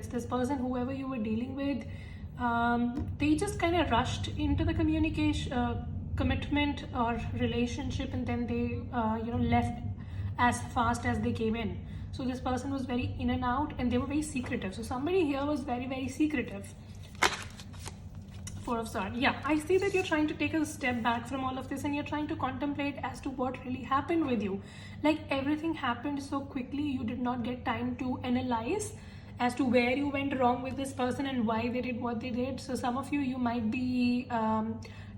secrets. This person, whoever you were dealing with, they just kind of rushed into the communication, commitment or relationship, and then they left as fast as they came in. So this person was very in and out, and they were very secretive. So somebody here was very, very secretive. Four of Swords. Yeah, I see that you're trying to take a step back from all of this, and you're trying to contemplate as to what really happened with you. Like, everything happened so quickly, you did not get time to analyze as to where you went wrong with this person and why they did what they did. So some of you might be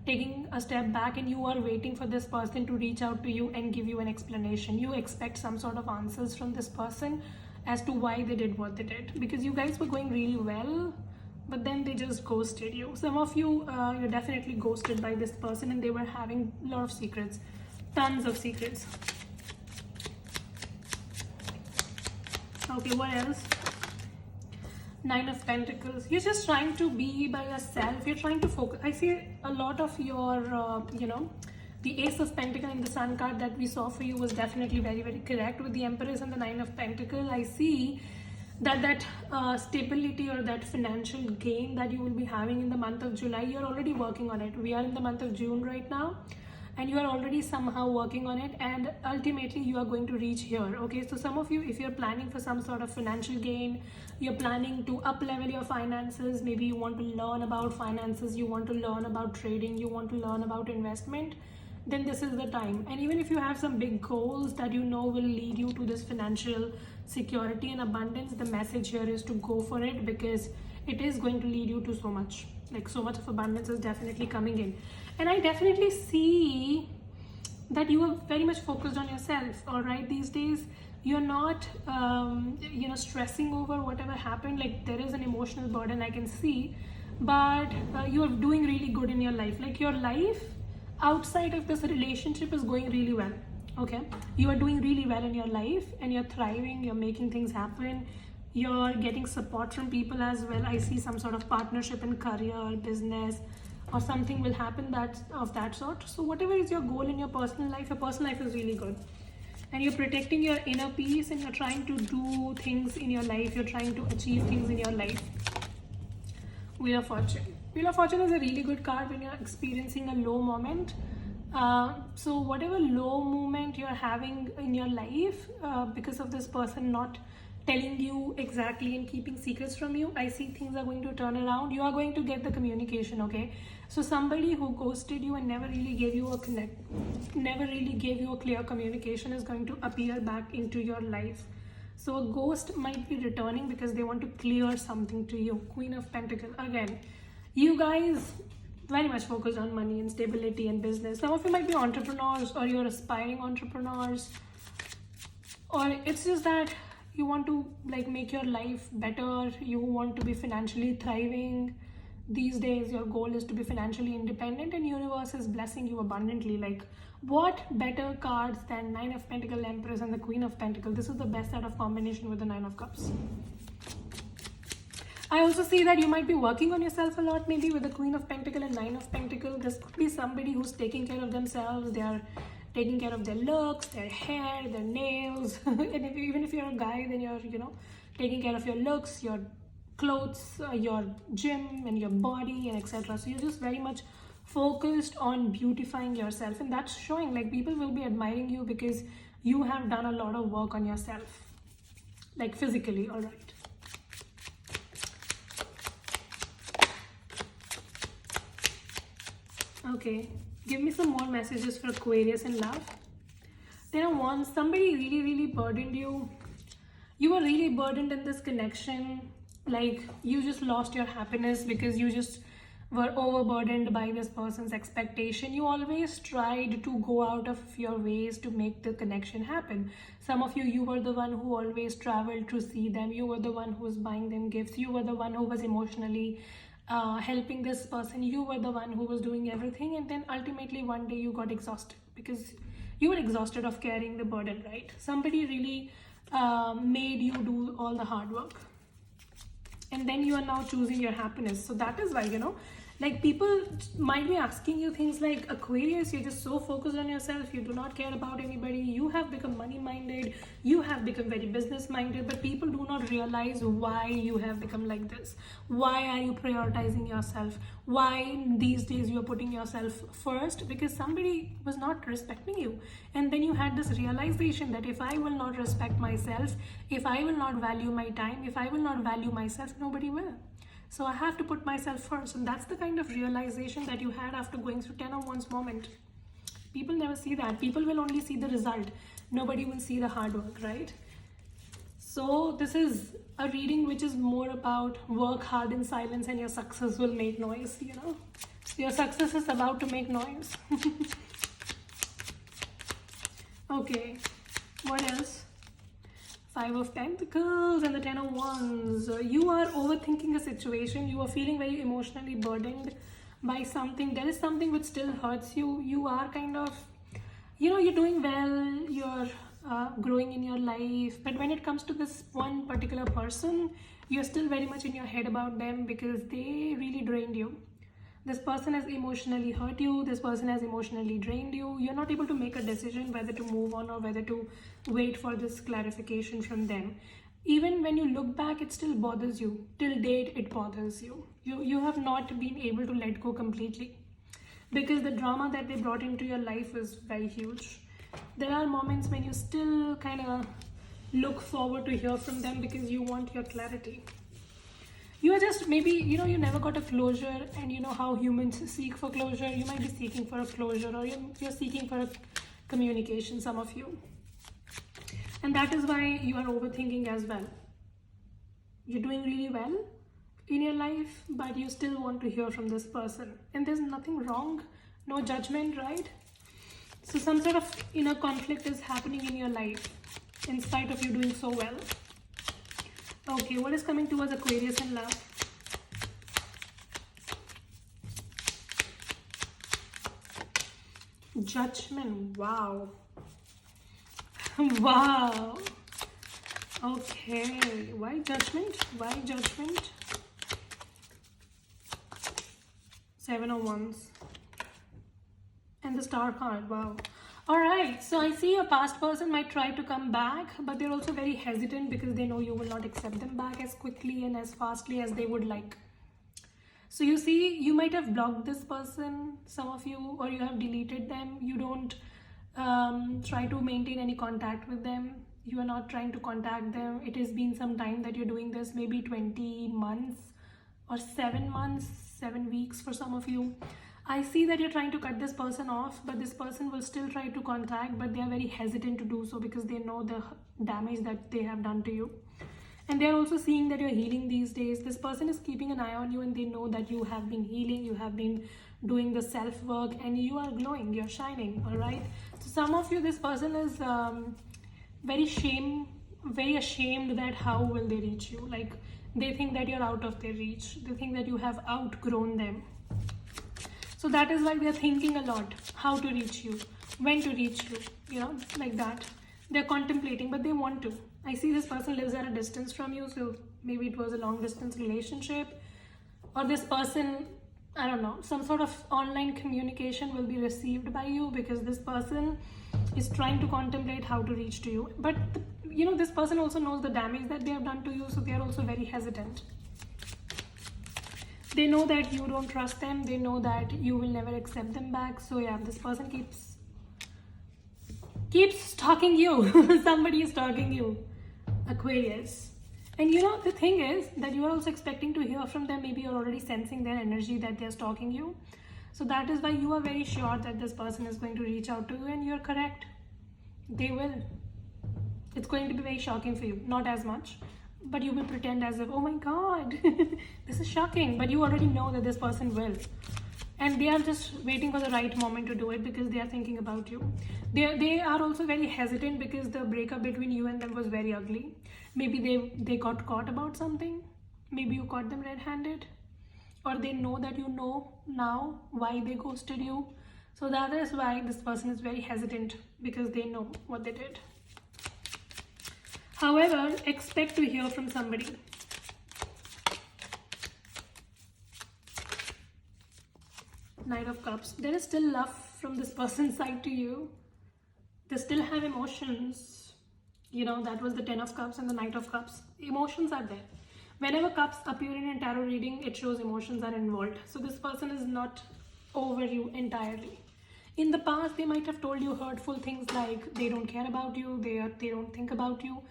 taking a step back, and you are waiting for this person to reach out to you and give you an explanation. You expect some sort of answers from this person as to why they did what they did, because you guys were going really well, but then they just ghosted you. Some of you, you're definitely ghosted by this person, and they were having a lot of secrets, tons of secrets. Okay, what else? Nine of Pentacles. You're just trying to be by yourself. You're trying to focus. I see a lot of your, the Ace of Pentacles in the Sun card that we saw for you was definitely very, very correct. With the Empress and the Nine of Pentacles, I see that stability or that financial gain that you will be having in the month of July, you're already working on it. We are in the month of June right now, and you are already somehow working on it, and ultimately you are going to reach here. Okay, so some of you, if you're planning for some sort of financial gain, you're planning to up level your finances, maybe you want to learn about finances, you want to learn about trading, you want to learn about investment, then this is the time. And even if you have some big goals that you know will lead you to this financial security and abundance, the message here is to go for it, because it is going to lead you to so much. Like, so much of abundance is definitely coming in. And I definitely see that you are very much focused on yourself. All right, these days you're not stressing over whatever happened. Like, there is an emotional burden I can see, but you are doing really good in your life. Like, your life outside of this relationship is going really well. Okay, you are doing really well in your life, and you're thriving, you're making things happen, you're getting support from people as well. I see some sort of partnership in career, business, or something will happen of that sort. So whatever is your goal in your personal life is really good, and you're protecting your inner peace, and you're trying to do things in your life, you're trying to achieve things in your life. Wheel of Fortune. Wheel of Fortune is a really good card when you're experiencing a low moment. So whatever low moment you're having in your life, because of this person not telling you exactly and keeping secrets from you, I see things are going to turn around. You are going to get the communication. Okay, so somebody who ghosted you and never really gave you a clear communication is going to appear back into your life. So a ghost might be returning because they want to clear something to you. Queen of Pentacles. Again, you guys very much focused on money and stability and business. Some of you might be entrepreneurs, or you're aspiring entrepreneurs, or it's just that you want to make your life better, you want to be financially thriving. These days your goal is to be financially independent, and universe is blessing you abundantly. Like, what better cards than Nine of Pentacles, Empress, and the Queen of Pentacles? This is the best out of combination with the Nine of Cups. I also see that you might be working on yourself a lot, maybe with the Queen of Pentacles and Nine of Pentacles. This could be somebody who's taking care of themselves. They are taking care of their looks, their hair, their nails. And even if you're a guy, then you're, taking care of your looks, your clothes, your gym, and your body, and etc. So you're just very much focused on beautifying yourself, and that's showing. Like, people will be admiring you because you have done a lot of work on yourself, like physically. All right. Okay, give me some more messages for Aquarius in love. There are once somebody really, really burdened you. You were really burdened in this connection. Like, you just lost your happiness because you just were overburdened by this person's expectation. You always tried to go out of your ways to make the connection happen. Some of you were the one who always traveled to see them. You were the one who was buying them gifts. You were the one who was emotionally helping this person. You were the one who was doing everything, and then ultimately one day you got exhausted because you were exhausted of carrying the burden, right? Somebody really made you do all the hard work, and then you are now choosing your happiness. So that is why, Like, people might be asking you things like, Aquarius, you're just so focused on yourself, you do not care about anybody, you have become money minded, you have become very business minded, but people do not realize why you have become like this. Why are you prioritizing yourself? Why these days you are putting yourself first? Because somebody was not respecting you. And then you had this realization that if I will not respect myself, if I will not value my time, if I will not value myself, nobody will. So I have to put myself first. And that's the kind of realization that you had after going through 10 of Wands moment. People never see that. People will only see the result. Nobody will see the hard work, right? So this is a reading which is more about work hard in silence and your success will make noise, you know. Your success is about to make noise. Okay, what else? 5 of Pentacles and the 10 of Wands. You are overthinking a situation. You are feeling very emotionally burdened by something. There is something which still hurts you. You are kind of, you know, you're doing well. You're growing in your life. But when it comes to this one particular person, you're still very much in your head about them because they really drained you. This person has emotionally hurt you. This person has emotionally drained you. You're not able to make a decision whether to move on or whether to wait for this clarification from them. Even when you look back, it still bothers you. Till date, it bothers you. You have not been able to let go completely because the drama that they brought into your life is very huge. There are moments when you still kind of look forward to hear from them because you want your clarity. You are just, maybe, you know, you never got a closure, and you know how humans seek for closure. You might be seeking for a closure, or you're seeking for a communication, some of you. And that is why you are overthinking as well. You're doing really well in your life, but you still want to hear from this person. And there's nothing wrong, no judgment, right? So some sort of inner conflict is happening in your life in spite of you doing so well. Okay, what is coming towards Aquarius in love? Judgment. Wow. Wow. Okay. Why judgment? Why judgment? 7 of Wands. And the Star card. Wow. Alright, so I see a past person might try to come back, but they're also very hesitant because they know you will not accept them back as quickly and as fastly as they would like. So you see, you might have blocked this person, some of you, or you have deleted them. You don't try to maintain any contact with them. You are not trying to contact them. It has been some time that you're doing this, maybe 20 months or 7 months, 7 weeks for some of you. I see that you're trying to cut this person off, but this person will still try to contact, but they are very hesitant to do so because they know the damage that they have done to you. And they're also seeing that you're healing these days. This person is keeping an eye on you, and they know that you have been healing, you have been doing the self-work, and you are glowing, you're shining, all right? So some of you, this person is very ashamed that how will they reach you? Like, they think that you're out of their reach. They think that you have outgrown them. So that is why they're thinking a lot, how to reach you, when to reach you, you know, like that. They're contemplating, but they want to. I see this person lives at a distance from you, so maybe it was a long distance relationship, or this person, I don't know, some sort of online communication will be received by you because this person is trying to contemplate how to reach to you. But, you know, this person also knows the damage that they have done to you, so they are also very hesitant. They know that you don't trust them. They know that you will never accept them back. So yeah, this person keeps stalking you. Somebody is stalking you, Aquarius. And you know, the thing is that you are also expecting to hear from them. Maybe you're already sensing their energy that they're stalking you. So that is why you are very sure that this person is going to reach out to you, and you're correct. They will. It's going to be very shocking for you. Not as much. But you will pretend as if, oh my god, this is shocking. But you already know that this person will. And they are just waiting for the right moment to do it because they are thinking about you. They are also very hesitant because the breakup between you and them was very ugly. Maybe they got caught about something. Maybe you caught them red-handed. Or they know that you know now why they ghosted you. So that is why this person is very hesitant, because they know what they did. However, expect to hear from somebody. Knight of Cups. There is still love from this person's side to you. They still have emotions. That was the Ten of Cups and the Knight of Cups. Emotions are there. Whenever cups appear in a tarot reading, it shows emotions are involved. So this person is not over you entirely. In the past, they might have told you hurtful things like they don't care about you, they don't think about you.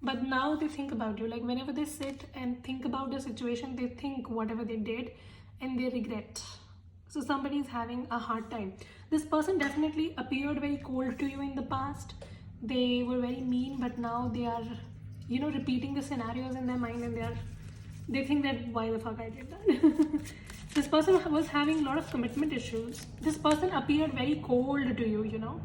But now they think about you. Like whenever they sit and think about the situation, they think whatever they did and they regret. So somebody is having a hard time. This person definitely appeared very cold to you in the past. They were very mean, but now they are, repeating the scenarios in their mind, and they think that why the fuck I did that. This person was having a lot of commitment issues. This person appeared very cold to you,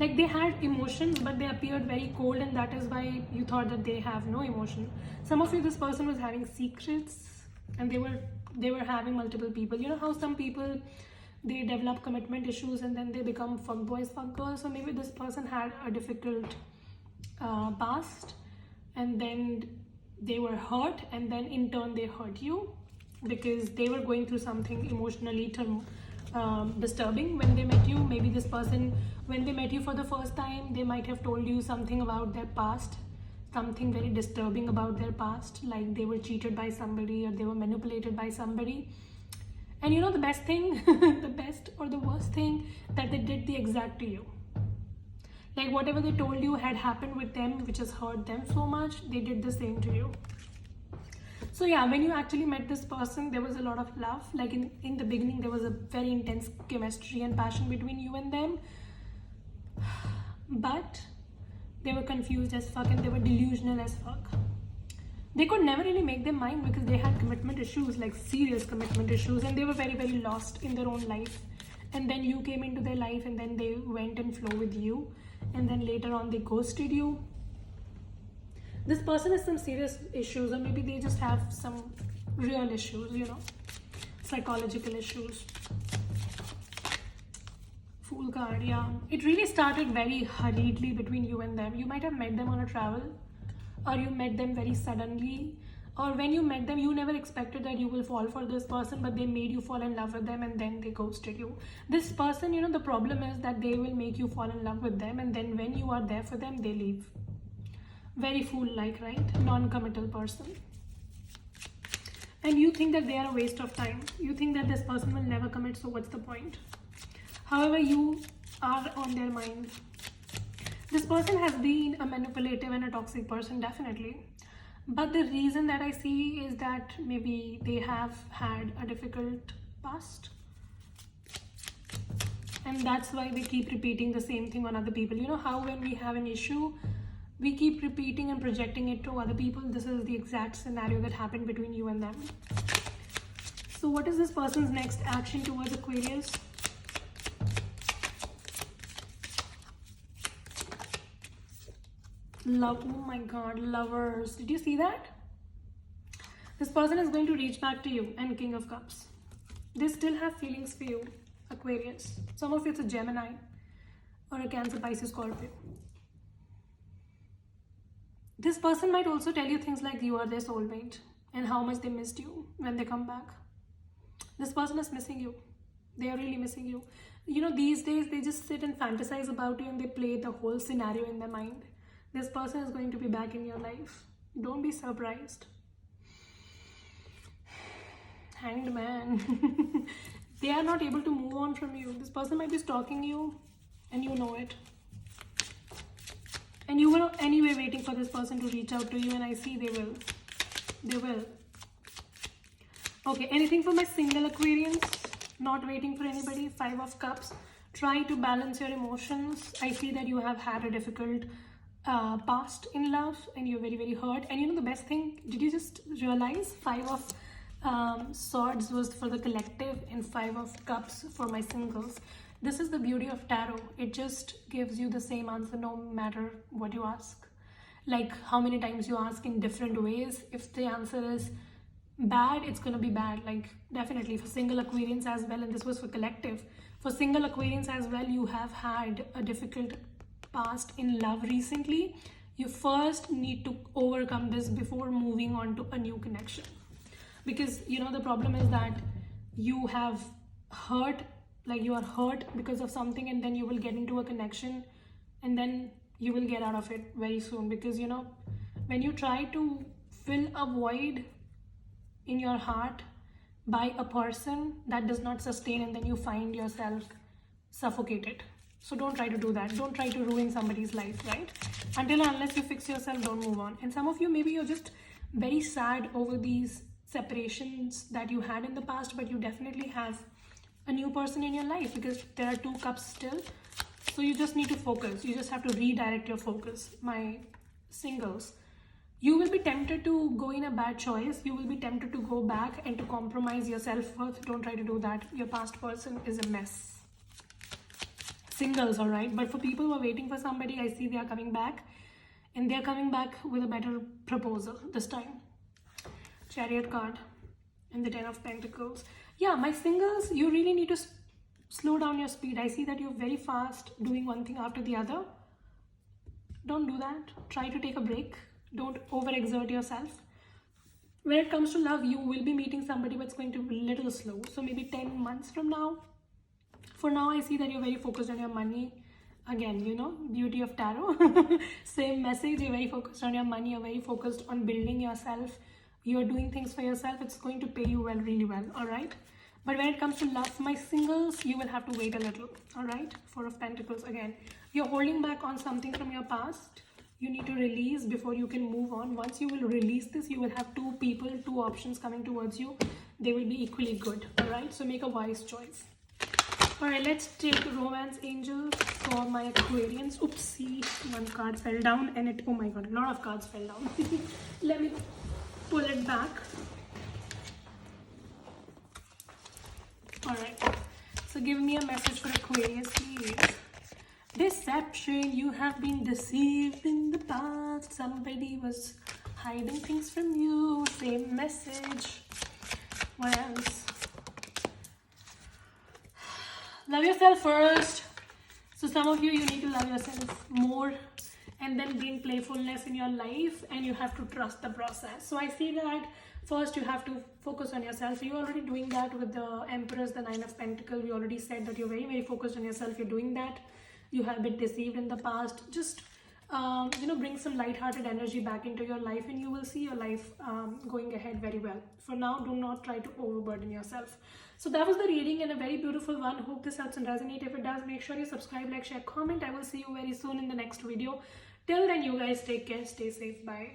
Like they had emotions, but they appeared very cold, and that is why you thought that they have no emotion. Some of you, this person was having secrets, and they were having multiple people. You know how some people, they develop commitment issues and then they become fuckboys, fuckgirls. So maybe this person had a difficult past, and then they were hurt, and then in turn they hurt you because they were going through something emotionally disturbing when they met you. Maybe this person, when they met you for the first time, they might have told you something about their past, something very disturbing about their past, like they were cheated by somebody or they were manipulated by somebody. And the best thing, the best or the worst thing, that they did the exact to you. Like whatever they told you had happened with them, which has hurt them so much, they did the same to you. So yeah, when you actually met this person, there was a lot of love. Like in the beginning, there was a very intense chemistry and passion between you and them. But they were confused as fuck and they were delusional as fuck. They could never really make their mind because they had commitment issues, like serious commitment issues, and they were very, very lost in their own life. And then you came into their life, and then they went and flow with you, and then later on they ghosted you. This person has some serious issues, or maybe they just have some real issues, psychological issues. Fool card, yeah. It really started very hurriedly between you and them. You might have met them on a travel, or you met them very suddenly, or when you met them, you never expected that you will fall for this person, but they made you fall in love with them, and then they ghosted you. This person, the problem is that they will make you fall in love with them, and then when you are there for them, they leave. Very fool-like, right? Non-committal person. And you think that they are a waste of time. You think that this person will never commit, so what's the point? However, you are on their mind. This person has been a manipulative and a toxic person, definitely. But the reason that I see is that maybe they have had a difficult past. And that's why they keep repeating the same thing on other people. You know how when we have an issue, we keep repeating and projecting it to other people. This is the exact scenario that happened between you and them. So what is this person's next action towards Aquarius? Love. Oh my god, lovers. Did you see that? This person is going to reach back to you, and King of Cups. They still have feelings for you, Aquarius. Some of you, it's a Gemini or a Cancer, Pisces, Scorpio. This person might also tell you things like you are their soulmate and how much they missed you when they come back. This person is missing you. They are really missing you. These days they just sit and fantasize about you, and they play the whole scenario in their mind. This person is going to be back in your life. Don't be surprised. Hanged Man. They are not able to move on from you. This person might be stalking you, and you know it. And you were anyway waiting for this person to reach out to you, and I see they will. They will. Okay, anything for my single Aquarians? Not waiting for anybody. 5 of Cups. Try to balance your emotions. I see that you have had a difficult past in love, and you're very, very hurt. And the best thing, did you just realize 5 of Swords was for the collective and 5 of Cups for my singles? This is the beauty of tarot. It just gives you the same answer no matter what you ask. Like how many times you ask in different ways. If the answer is bad, it's going to be bad. Like definitely for single Aquarians as well, and this was for collective. For single Aquarians as well, you have had a difficult past in love recently. You first need to overcome this before moving on to a new connection. Because the problem is that you have hurt like you are hurt because of something, and then you will get into a connection, and then you will get out of it very soon. Because you know, when you try to fill a void in your heart by a person, that does not sustain, and then you find yourself suffocated. So don't try to do that. Don't try to ruin somebody's life, right? Until and unless you fix yourself, don't move on. And some of you, maybe you're just very sad over these separations that you had in the past, but you definitely have a new person in your life, because there are 2 cups still. So you just need to focus. You just have to redirect your focus. My singles, you will be tempted to go in a bad choice. You will be tempted to go back and to compromise your self-worth. Don't try to do that. Your past person is a mess. Singles, all right? But for people who are waiting for somebody, I see they are coming back, and they're coming back with a better proposal this time. Chariot card and the 10 of Pentacles. Yeah, my singles, you really need to slow down your speed. I see that you're very fast doing one thing after the other. Don't do that. Try to take a break. Don't overexert yourself. When it comes to love, you will be meeting somebody, but it's going to be a little slow. So maybe 10 months from now. For now, I see that you're very focused on your money. Again, you know, beauty of tarot. Same message. You're very focused on your money. You're very focused on building yourself. You're doing things for yourself. It's going to pay you well, really well. All right. But when it comes to love, my singles, you will have to wait a little. All right. 4 of Pentacles again. You're holding back on something from your past. You need to release before you can move on. Once you will release this, you will have 2 people, 2 options coming towards you. They will be equally good. All right. So make a wise choice. All right, let's take Romance Angel for my Aquarians. Oopsie, 1 card fell down, and it, oh my god, a lot of cards fell down. Let me pull it back. All right, so give me a message for Aquarius, please. Deception, you have been deceived in the past. Somebody was hiding things from you. Same message. What else? Love yourself first. So some of you need to love yourself more, and then bring playfulness in your life, and you have to trust the process. So I see that first you have to focus on yourself. You're already doing that with the Empress, the 9 of Pentacles. We already said that you're very, very focused on yourself. You're doing that. You have been deceived in the past. Just you know, bring some light-hearted energy back into your life, and you will see your life going ahead very well. For now, do not try to overburden yourself. So that was the reading, and a very beautiful one. Hope this helps and resonate. If it does, make sure you subscribe, like, share, comment. I will see you very soon in the next video. Till then, you guys take care, stay safe, bye.